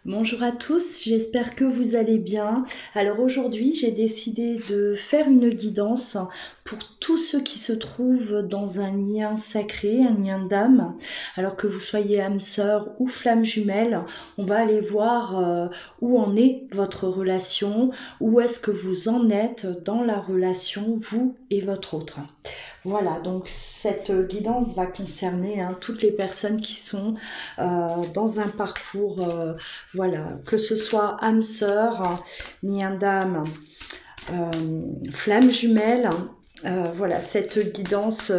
Bonjour à tous, j'espère que vous allez bien. Alors aujourd'hui, j'ai décidé de faire une guidance pour tous ceux qui se trouvent dans un lien sacré, un lien d'âme. Alors que vous soyez âme sœur ou flamme jumelle, on va aller voir où en est votre relation, où est-ce que vous en êtes dans la relation, vous et votre autre. Voilà, donc cette guidance va concerner toutes les personnes qui sont dans un parcours, voilà, que ce soit âme sœur, lien d'âme, flamme jumelle. Voilà, cette guidance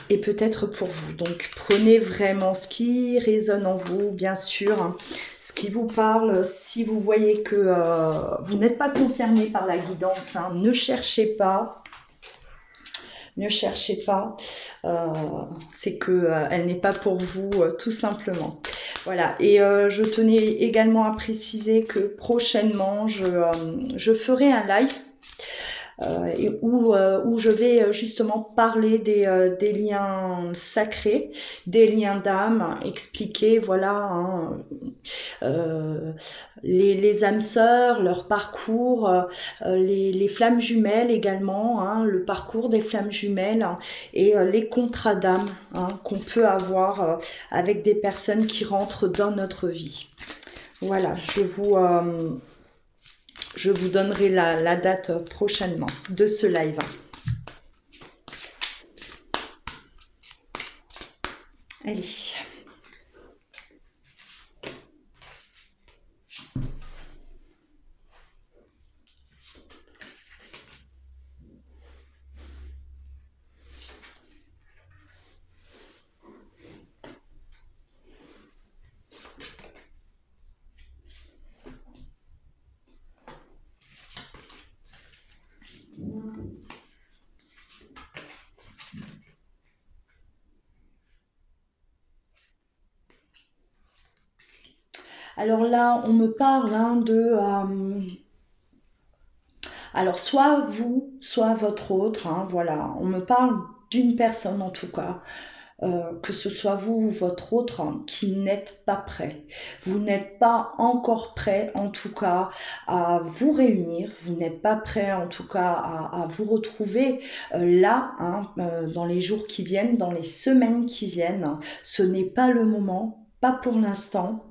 est peut-être pour vous. Donc prenez vraiment ce qui résonne en vous, bien sûr, ce qui vous parle. Si vous voyez que vous n'êtes pas concerné par la guidance, ne cherchez pas. Ne cherchez pas, c'est que elle n'est pas pour vous, tout simplement. Voilà, et je tenais également à préciser que prochainement, je ferai un live où je vais justement parler des liens sacrés, des liens d'âme, expliquer les âmes sœurs, leur parcours, les flammes jumelles également, le parcours des flammes jumelles et les contrats d'âme qu'on peut avoir avec des personnes qui rentrent dans notre vie. Voilà, je vous donnerai la date prochainement de ce live. Allez. Alors là, on me parle de... alors, soit vous, soit votre autre, voilà. On me parle d'une personne en tout cas, que ce soit vous ou votre autre, qui n'êtes pas prêt. Vous n'êtes pas encore prêt, en tout cas, à vous réunir. Vous n'êtes pas prêt, en tout cas, à vous retrouver là, dans les jours qui viennent, dans les semaines qui viennent. Ce n'est pas le moment, pas pour l'instant.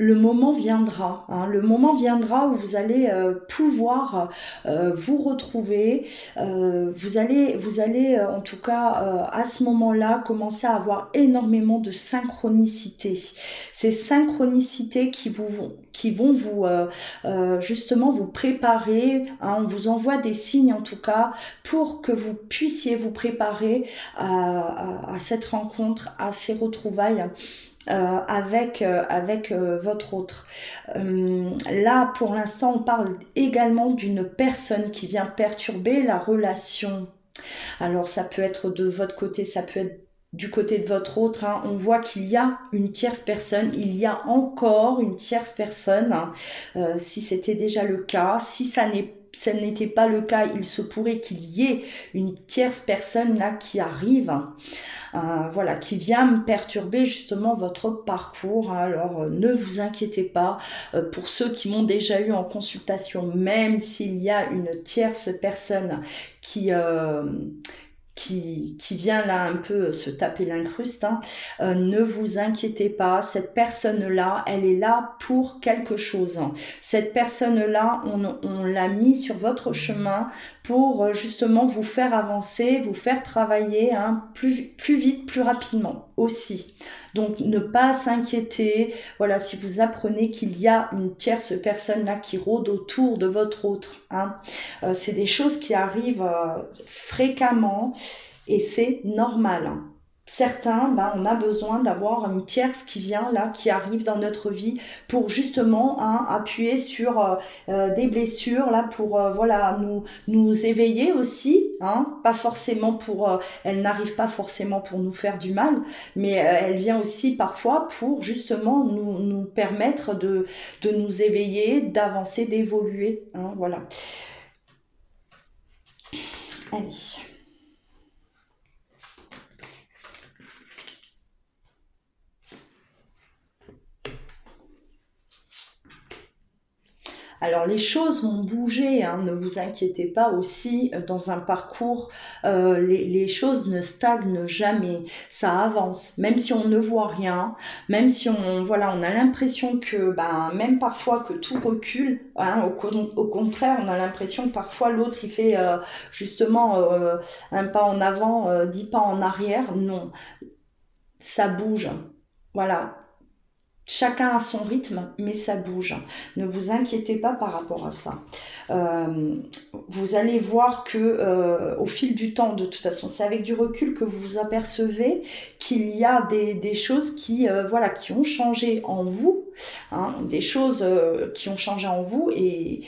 Le moment viendra, le moment viendra où vous allez pouvoir vous retrouver. Vous allez en tout cas à ce moment-là commencer à avoir énormément de synchronicité. Ces synchronicités qui vont vous justement vous préparer. On vous envoie des signes en tout cas pour que vous puissiez vous préparer à cette rencontre, à ces retrouvailles avec votre autre. Là, pour l'instant, on parle également d'une personne qui vient perturber la relation. Alors, ça peut être de votre côté, ça peut être du côté de votre autre. On voit qu'il y a une tierce personne, il y a encore une tierce personne. Si c'était déjà le cas, si ça n'était pas le cas, il se pourrait qu'il y ait une tierce personne là qui arrive. Voilà, qui vient me perturber justement votre parcours. Alors ne vous inquiétez pas, pour ceux qui m'ont déjà eu en consultation, même s'il y a une tierce personne qui, qui vient là un peu se taper l'incruste, ne vous inquiétez pas, cette personne-là, elle est là pour quelque chose. Cette personne-là, on l'a mis sur votre chemin pour justement vous faire avancer, vous faire travailler plus vite, plus rapidement aussi. Donc ne pas s'inquiéter, voilà, si vous apprenez qu'il y a une tierce personne là qui rôde autour de votre autre. C'est des choses qui arrivent fréquemment et c'est normal. Certains, on a besoin d'avoir une tierce qui vient là, qui arrive dans notre vie pour justement appuyer sur des blessures là, pour voilà nous éveiller aussi, pas forcément pour, elle n'arrive pas forcément pour nous faire du mal, mais elle vient aussi parfois pour justement nous permettre de nous éveiller, d'avancer, d'évoluer, voilà. Allez. Alors les choses vont bouger, hein, ne vous inquiétez pas aussi, dans un parcours, les choses ne stagnent jamais, ça avance, même si on ne voit rien, même si voilà, on a l'impression que, ben, même parfois que tout recule, hein, au contraire, on a l'impression que parfois l'autre il fait justement un pas en avant, 10 pas en arrière, non, ça bouge, voilà. Chacun a son rythme, mais ça bouge. Ne vous inquiétez pas par rapport à ça. Euh, Vous allez voir que au fil du temps, de toute façon, c'est avec du recul que vous vous apercevez qu'il y a des choses qui, voilà, qui ont changé en vous, hein, des choses qui ont changé en vous et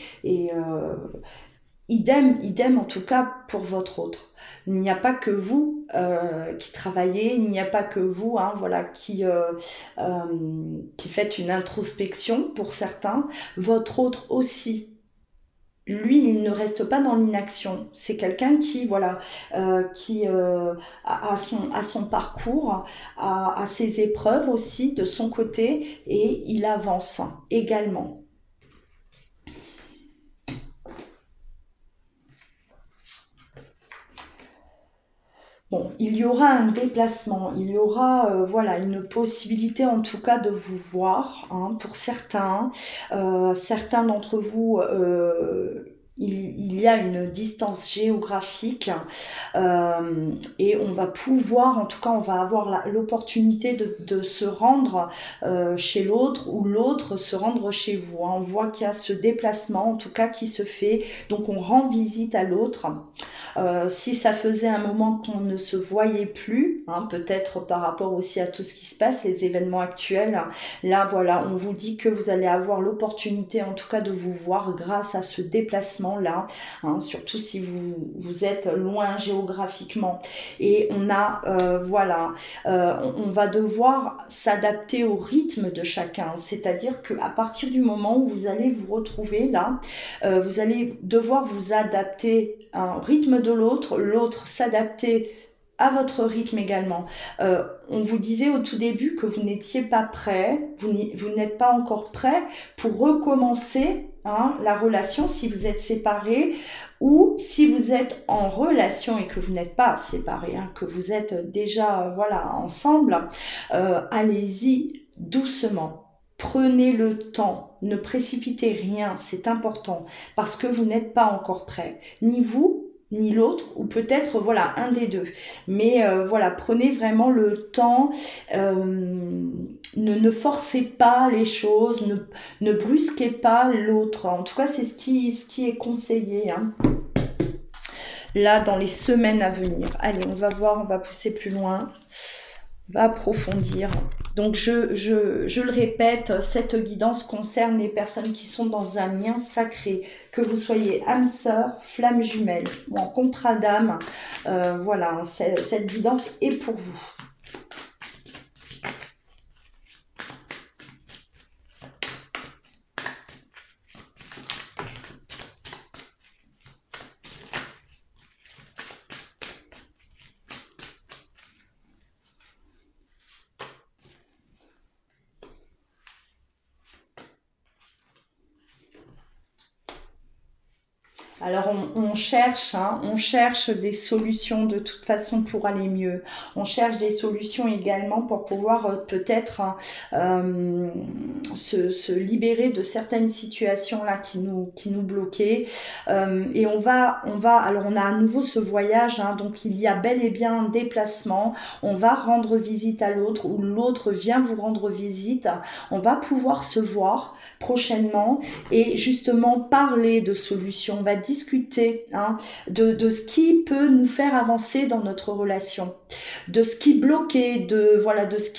idem en tout cas pour votre autre. Il n'y a pas que vous qui travaillez, il n'y a pas que vous, hein, voilà, qui faites une introspection pour certains. Votre autre aussi. Lui, il ne reste pas dans l'inaction. C'est quelqu'un qui, voilà, qui a son parcours, a ses épreuves aussi de son côté, et il avance également. Bon, il y aura un déplacement, il y aura voilà, une possibilité en tout cas de vous voir, hein, pour certains. Certains d'entre vous, il y a une distance géographique et on va pouvoir, en tout cas on va avoir l'opportunité de se rendre chez l'autre ou l'autre se rendre chez vous, hein. On voit qu'il y a ce déplacement en tout cas qui se fait, donc on rend visite à l'autre. Si ça faisait un moment qu'on ne se voyait plus, hein, peut-être par rapport aussi à tout ce qui se passe, les événements actuels, là voilà, on vous dit que vous allez avoir l'opportunité en tout cas de vous voir grâce à ce déplacement-là, hein, surtout si vous êtes loin géographiquement. Et on a, voilà, on va devoir s'adapter au rythme de chacun, c'est-à-dire qu'à partir du moment où vous allez vous retrouver là, vous allez devoir vous adapter à un rythme de l'autre, l'autre s'adapter à votre rythme également. On vous disait au tout début que vous n'étiez pas prêt, vous n'êtes pas encore prêt pour recommencer, hein, la relation si vous êtes séparés ou si vous êtes en relation et que vous n'êtes pas séparés, hein, que vous êtes déjà voilà, ensemble. Allez-y doucement. Prenez le temps, ne précipitez rien, c'est important, parce que vous n'êtes pas encore prêt, ni vous, ni l'autre, ou peut-être voilà un des deux. Mais voilà, prenez vraiment le temps, ne forcez pas les choses, ne brusquez pas l'autre. En tout cas, c'est ce qui est conseillé, hein, là dans les semaines à venir. Allez, on va voir, on va pousser plus loin. Va approfondir. Donc je le répète, cette guidance concerne les personnes qui sont dans un lien sacré, que vous soyez âme sœur, flamme jumelle ou en contrat d'âme. Voilà, cette guidance est pour vous. Alors on cherche, hein, on cherche des solutions de toute façon pour aller mieux. On cherche des solutions également pour pouvoir peut-être se libérer de certaines situations là qui nous bloquaient. Et alors on a à nouveau ce voyage, hein, donc il y a bel et bien un déplacement. On va rendre visite à l'autre ou l'autre vient vous rendre visite. On va pouvoir se voir prochainement et justement parler de solutions. On va discuter, hein, de ce qui peut nous faire avancer dans notre relation, de ce qui bloquait, de ce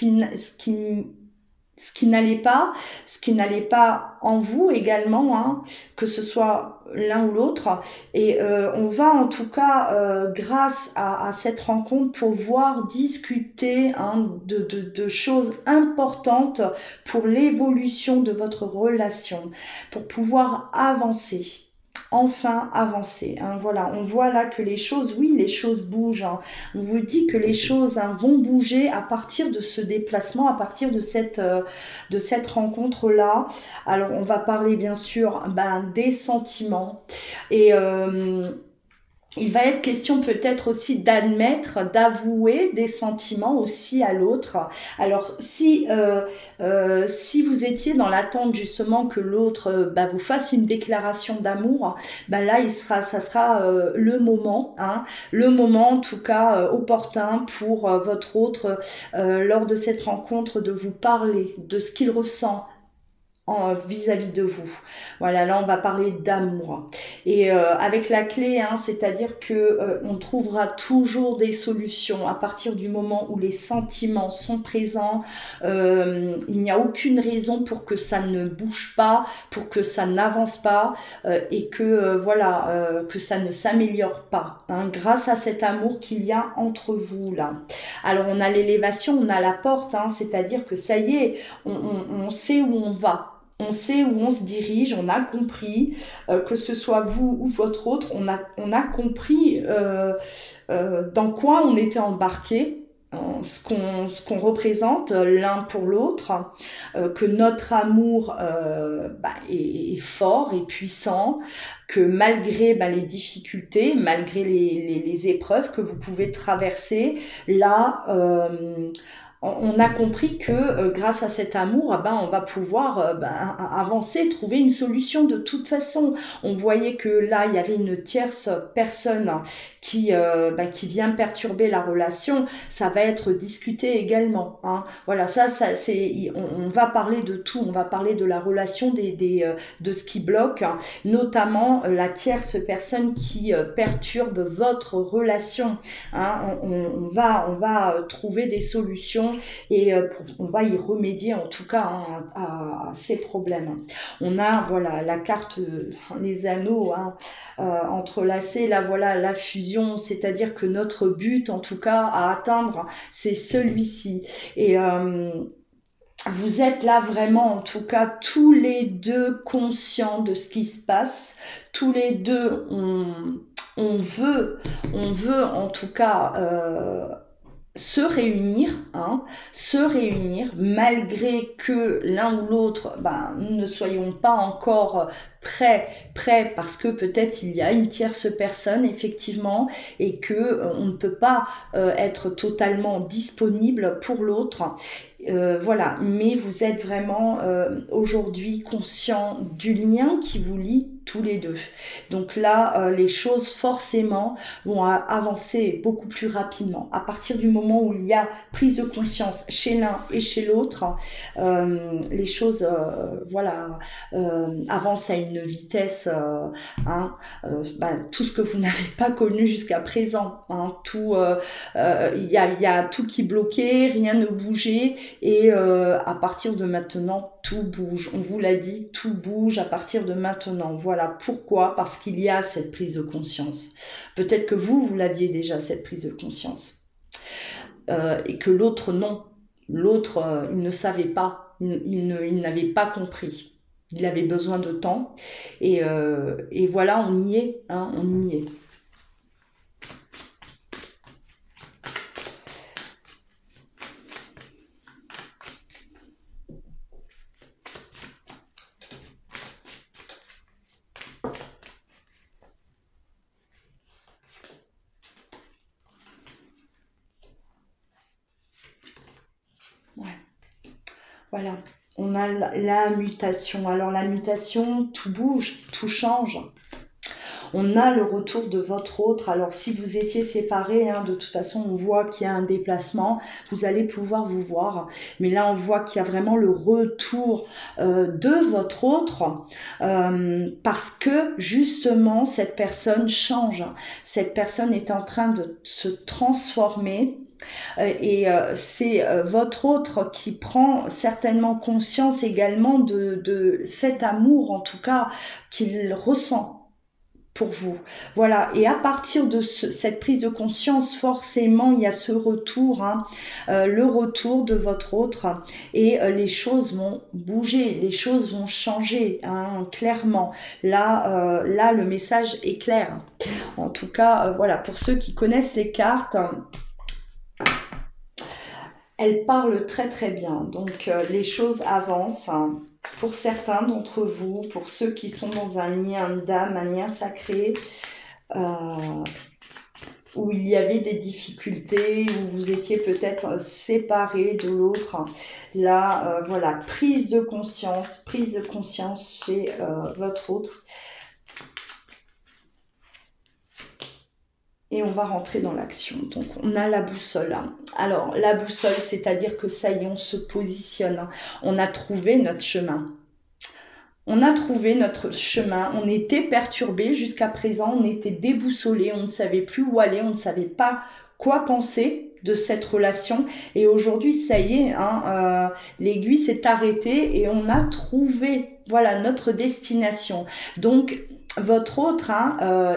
qui n'allait pas en vous également, hein, que ce soit l'un ou l'autre. Et on va en tout cas, grâce à cette rencontre, pouvoir discuter, hein, de choses importantes pour l'évolution de votre relation, pour pouvoir avancer. enfin avancer. Hein. Voilà, on voit là que les choses, oui, les choses bougent. Hein. On vous dit que les choses vont bouger à partir de ce déplacement, à partir de cette rencontre-là. Alors, on va parler bien sûr des sentiments et il va être question peut-être aussi d'admettre, d'avouer des sentiments aussi à l'autre. Alors si vous étiez dans l'attente justement que l'autre vous fasse une déclaration d'amour, là ça sera le moment, hein, le moment en tout cas opportun pour votre autre lors de cette rencontre de vous parler de ce qu'il ressent vis-à-vis de vous. Voilà, là on va parler d'amour. Et avec la clé, hein, c'est-à-dire que on trouvera toujours des solutions à partir du moment où les sentiments sont présents. Il n'y a aucune raison pour que ça ne bouge pas, pour que ça n'avance pas et que que ça ne s'améliore pas. Hein, grâce à cet amour qu'il y a entre vous là. Alors on a l'élévation, on a la porte, hein, c'est-à-dire que ça y est, on sait où on va. On sait où on se dirige, on a compris, que ce soit vous ou votre autre, on a compris dans quoi on était embarqué, ce qu'on représente l'un pour l'autre, que notre amour est fort et puissant, que malgré les difficultés, malgré les épreuves que vous pouvez traverser, là on a compris que grâce à cet amour, on va pouvoir avancer, trouver une solution de toute façon. On voyait que là, il y avait une tierce personne qui vient perturber la relation. Ça va être discuté également. Hein. Voilà, on va parler de tout. On va parler de la relation de ce qui bloque, hein, notamment la tierce personne qui perturbe votre relation. Hein. On va trouver des solutions et on va y remédier en tout cas à ces problèmes. On a la carte, les anneaux entrelacés, là la fusion, c'est-à-dire que notre but en tout cas à atteindre, c'est celui-ci. Et vous êtes là vraiment, en tout cas, tous les deux conscients de ce qui se passe. Tous les deux, on veut en tout cas se réunir malgré que l'un ou l'autre nous ne soyons pas encore prêts parce que peut-être il y a une tierce personne effectivement et que on ne peut pas être totalement disponible pour l'autre. Voilà, mais vous êtes vraiment aujourd'hui conscient du lien qui vous lie tous les deux. Donc là, les choses forcément vont avancer beaucoup plus rapidement. À partir du moment où il y a prise de conscience chez l'un et chez l'autre, les choses avancent à une vitesse, tout ce que vous n'avez pas connu jusqu'à présent. Hein, tout, il y a tout qui bloquait, rien ne bougeait. Et à partir de maintenant, tout bouge. On vous l'a dit, tout bouge à partir de maintenant. Voilà pourquoi, parce qu'il y a cette prise de conscience. Peut-être que vous l'aviez déjà, cette prise de conscience. Et que l'autre, non. L'autre, il ne savait pas. Il n'avait pas compris. Il avait besoin de temps. Et voilà, on y est. Hein, on y est. Voilà, on a la mutation. Alors la mutation, tout bouge, tout change. On a le retour de votre autre. Alors si vous étiez séparés, de toute façon on voit qu'il y a un déplacement, vous allez pouvoir vous voir. Mais là on voit qu'il y a vraiment le retour de votre autre parce que justement cette personne change. Cette personne est en train de se transformer. Et c'est votre autre qui prend certainement conscience également de cet amour en tout cas qu'il ressent pour vous. Voilà, et à partir de cette prise de conscience, forcément, il y a ce retour, hein, le retour de votre autre, et les choses vont bouger, les choses vont changer, hein, clairement. Là, là, le message est clair. En tout cas, voilà, pour ceux qui connaissent les cartes, elles parlent très très bien, donc les choses avancent, hein. Pour certains d'entre vous, pour ceux qui sont dans un lien d'âme, un lien sacré, où il y avait des difficultés, où vous étiez peut-être séparés de l'autre, là, voilà, prise de conscience chez votre autre. Et on va rentrer dans l'action. Donc, on a la boussole. Alors, la boussole, c'est-à-dire que ça y est, on se positionne. On a trouvé notre chemin. On a trouvé notre chemin. On était perturbé jusqu'à présent. On était déboussolé. On ne savait plus où aller. On ne savait pas quoi penser de cette relation. Et aujourd'hui, ça y est, hein, l'aiguille s'est arrêtée et on a trouvé, voilà, notre destination. Donc, votre autre, hein,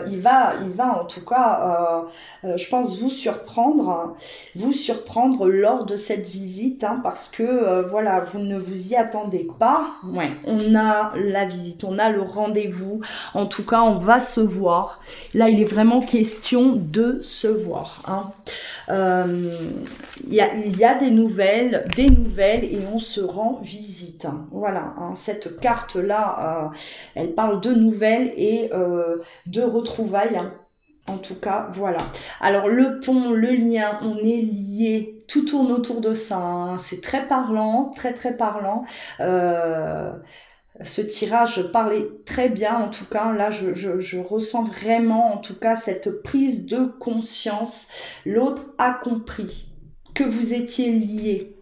il va en tout cas, je pense vous surprendre lors de cette visite, hein, parce que voilà, vous ne vous y attendez pas. Ouais, on a la visite, on a le rendez-vous. En tout cas, on va se voir. Là, il est vraiment question de se voir, hein. Il y a des nouvelles et on se rend visite. Voilà, hein, cette carte-là, elle parle de nouvelles et de retrouvailles. Hein. En tout cas, voilà. Alors, le pont, le lien, on est liés. Tout tourne autour de ça. Hein. C'est très parlant, très très parlant. Ce tirage parlait très bien, en tout cas, là je ressens vraiment, en tout cas, cette prise de conscience. L'autre a compris que vous étiez liés.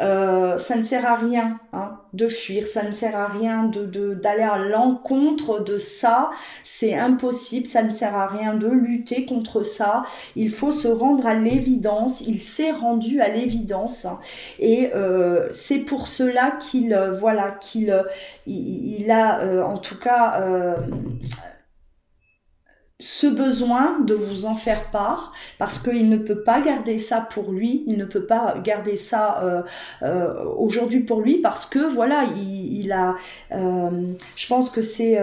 Ça ne sert à rien, hein, de fuir, ça ne sert à rien d'aller à l'encontre de ça, c'est impossible, ça ne sert à rien de lutter contre ça, il faut se rendre à l'évidence, il s'est rendu à l'évidence, hein, et c'est pour cela qu'il voilà, qu'il il a en tout cas ce besoin de vous en faire part, parce qu'il ne peut pas garder ça pour lui, il ne peut pas garder ça aujourd'hui pour lui, parce que voilà, il a, je pense que c'est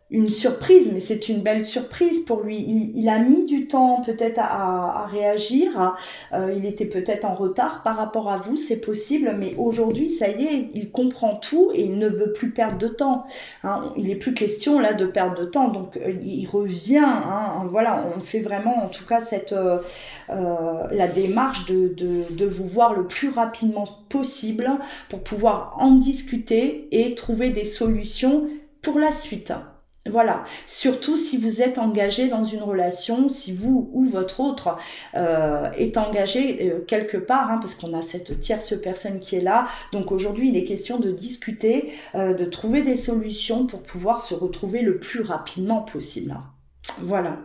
une surprise, mais c'est une belle surprise pour lui. Il a mis du temps peut-être à réagir, il était peut-être en retard par rapport à vous, c'est possible, mais aujourd'hui, ça y est, il comprend tout et il ne veut plus perdre de temps. Hein. Il n'est plus question là de perdre de temps, donc il revient. Hein. Voilà, on fait vraiment en tout cas cette la démarche de vous voir le plus rapidement possible pour pouvoir en discuter et trouver des solutions pour la suite. Voilà, surtout si vous êtes engagé dans une relation, si vous ou votre autre est engagé quelque part, hein, parce qu'on a cette tierce personne qui est là. Donc aujourd'hui, il est question de discuter, de trouver des solutions pour pouvoir se retrouver le plus rapidement possible. Voilà.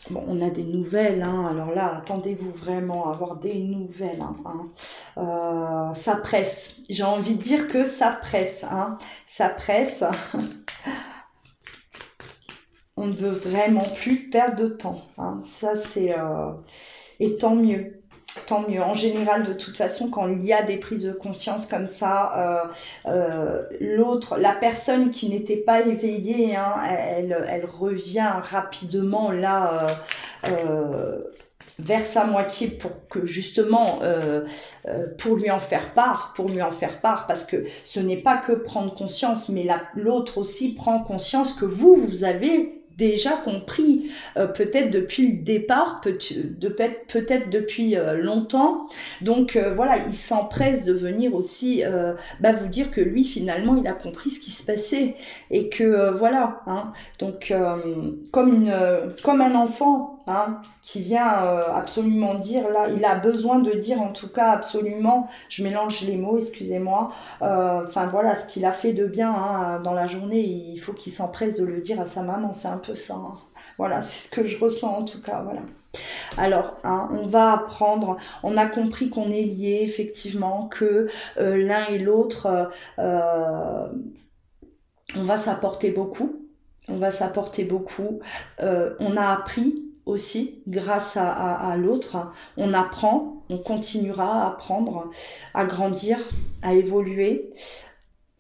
Bon, on a des nouvelles, hein. Alors là, attendez-vous vraiment à avoir des nouvelles. Hein. Ça presse. J'ai envie de dire que ça presse. Hein. Ça presse. On ne veut vraiment plus perdre de temps. Hein. Ça, c'est... Et tant mieux. Tant mieux. En général, de toute façon, quand il y a des prises de conscience comme ça, l'autre, la personne qui n'était pas éveillée, hein, elle revient rapidement là vers sa moitié pour que justement, pour lui en faire part, parce que ce n'est pas que prendre conscience, mais l'autre aussi prend conscience que vous avez déjà compris, peut-être depuis le départ, peut-être depuis longtemps. Donc voilà, il s'empresse de venir aussi vous dire que lui, finalement, il a compris ce qui se passait. Et que voilà, hein, donc comme un enfant, hein, qui vient absolument dire, là, il a besoin de dire en tout cas absolument, je mélange les mots, excusez-moi, enfin voilà, ce qu'il a fait de bien, hein, dans la journée, il faut qu'il s'empresse de le dire à sa maman, c'est un peu ça. Hein. Voilà, c'est ce que je ressens en tout cas, voilà. Alors, hein, on va apprendre, on a compris qu'on est liés, effectivement, que l'un et l'autre... On va s'apporter beaucoup. On va s'apporter beaucoup. On a appris aussi grâce à l'autre. On apprend, on continuera à apprendre, à grandir, à évoluer.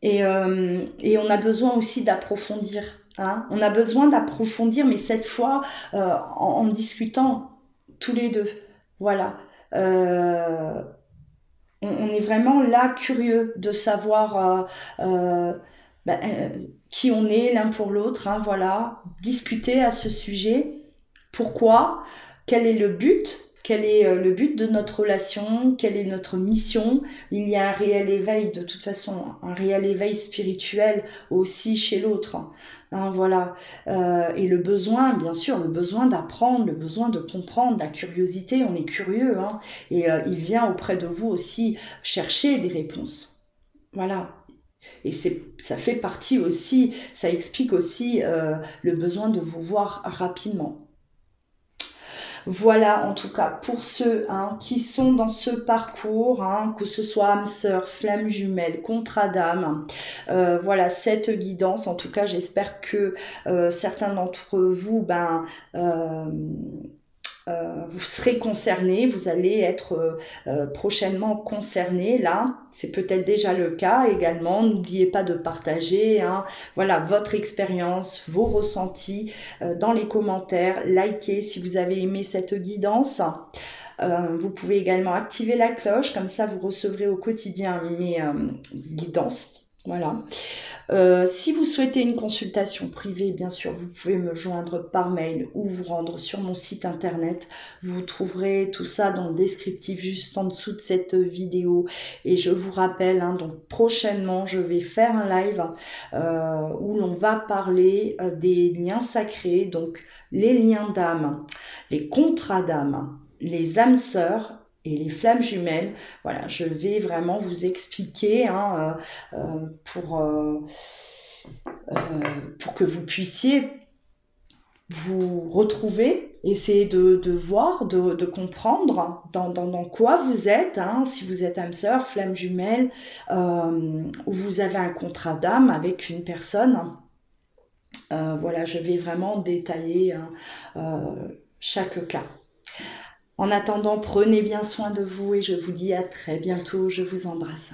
Et on a besoin aussi d'approfondir. Hein. On a besoin d'approfondir, mais cette fois en discutant tous les deux. Voilà. Euh, on est vraiment là curieux de savoir bah, qui on est l'un pour l'autre. Hein, voilà. Discuter à ce sujet. Pourquoi? Quel est le but? Quel est le but de notre relation? Quelle est notre mission? Il y a un réel éveil, de toute façon, un réel éveil spirituel aussi chez l'autre. Hein, voilà. Et le besoin, bien sûr, le besoin d'apprendre, le besoin de comprendre, la curiosité, on est curieux. Hein, et il vient auprès de vous aussi chercher des réponses. Voilà. Et ça fait partie aussi, ça explique aussi le besoin de vous voir rapidement. Voilà, en tout cas, pour ceux qui sont dans ce parcours, que ce soit âme sœur, flamme jumelle, contrat d'âme, voilà, cette guidance, en tout cas, j'espère que certains d'entre vous, vous serez concernés, vous allez être prochainement concernés. Là, c'est peut-être déjà le cas également. N'oubliez pas de partager voilà, votre expérience, vos ressentis dans les commentaires. Likez si vous avez aimé cette guidance. Vous pouvez également activer la cloche, comme ça vous recevrez au quotidien mes guidances. Voilà. Si vous souhaitez une consultation privée, bien sûr, vous pouvez me joindre par mail ou vous rendre sur mon site internet. Vous trouverez tout ça dans le descriptif juste en dessous de cette vidéo. Et je vous rappelle, donc prochainement, je vais faire un live où l'on va parler des liens sacrés, donc les liens d'âme, les contrats d'âme, les âmes sœurs et les flammes jumelles. Voilà, je vais vraiment vous expliquer pour que vous puissiez vous retrouver, essayer de voir, de comprendre dans quoi vous êtes, si vous êtes âme sœur, flamme jumelle, ou vous avez un contrat d'âme avec une personne. Voilà, je vais vraiment détailler chaque cas. En attendant, prenez bien soin de vous et je vous dis à très bientôt. Je vous embrasse.